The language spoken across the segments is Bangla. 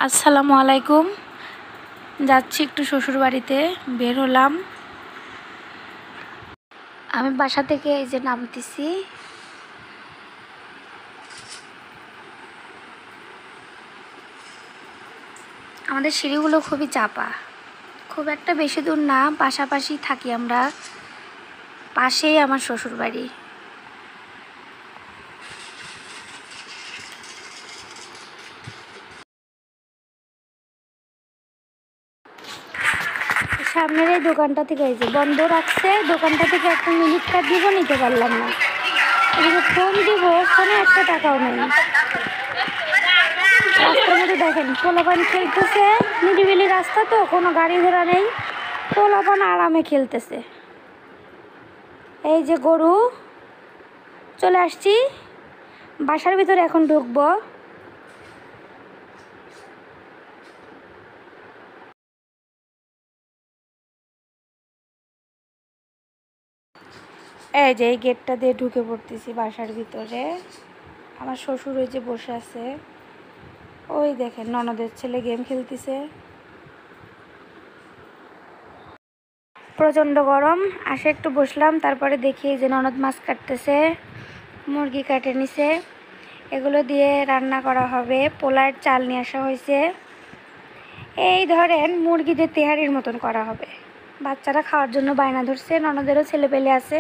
আসসালামু আলাইকুম। যাচ্ছি একটু শ্বশুর বাড়িতে, বের হলাম। আমি বাসা থেকে এই যে নামতেছি। আমাদের সিঁড়িগুলো খুবই চাপা, খুব একটা বেশি দূর না, পাশাপাশি থাকি আমরা। পাশেই আমার শ্বশুর বাড়ি। সামনের এই দোকানটা থেকে এই যে বন্ধ রাখছে, দোকানটা থেকে একটা মিনিট কার্ড দিব, নিতে পারলাম না। এদিকে ফোন দিব, ফোনে একটা টাকাও নেই। রাস্তার মধ্যে দেখেন পোলাপান খেলতেছে, নিরিবিলি রাস্তা তো, কোনো গাড়ি ঘোড়া নেই, পোলাপান আরামে খেলতেছে। এই যে গরু, চলে আসছি বাসার ভিতরে, এখন ঢুকবো। এই যে এই গেটটা দিয়ে ঢুকে পড়তেছি বাসার ভিতরে। আমার শ্বশুর ওই যে বসে আছে, ওই দেখেন ননদের ছেলে গেম খেলতেছে। প্রচণ্ড গরম, আসে একটু বসলাম, তারপরে দেখি যে ননদ মাছ কাটতেছে, মুরগি কাটে নিছে। এগুলো দিয়ে রান্না করা হবে। পোলার চাল নিয়ে আসা হয়েছে। এই ধরেন মুরগিদের তেহারির মতন করা হবে। বাচ্চারা খাওয়ার জন্য বায়না ধরছে, ননদেরও ছেলে পেলে আছে।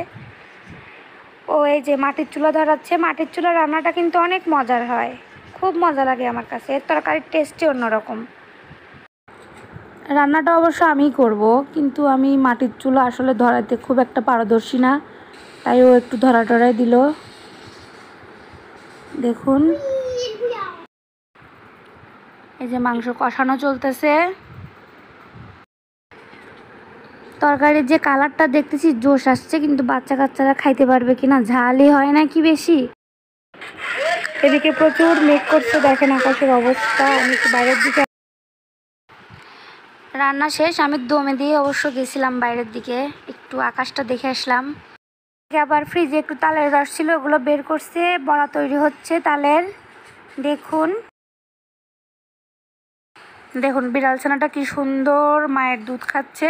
ও এই যে মাটির চুলা ধরাচ্ছে। মাটির চুলা রান্নাটা কিন্তু অনেক মজার হয়, খুব মজা লাগে আমার কাছে। এর তরকারির টেস্টই অন্যরকম। রান্নাটা অবশ্য আমিই করব, কিন্তু আমি মাটির চুলা আসলে ধরাতে খুব একটা পারদর্শী না, তাই ও একটু ধরা টরাই দিল। দেখুন এই যে মাংস কষানো চলতেছে। তরকারির যে কালারটা দেখতেছি জোশ আসছে, কিন্তু বাচ্চা কাচ্চারা খাইতে পারবে কিনা, ঝালই হয় না কি বেশি। এদিকে প্রচুর মেঘ করছে, দেখেন আকাশের অবস্থা। আমি একটু বাইরের দিকে, রান্না শেষ, আমি দমে দিয়ে অবশ্য গেছিলাম বাইরের দিকে, একটু আকাশটা দেখে আসলাম। আবার ফ্রিজে একটু তালের রস ছিল, ওগুলো বের করছে, বড়া তৈরি হচ্ছে তালের। দেখুন দেখুন বিড়াল ছানাটা কি সুন্দর মায়ের দুধ খাচ্ছে।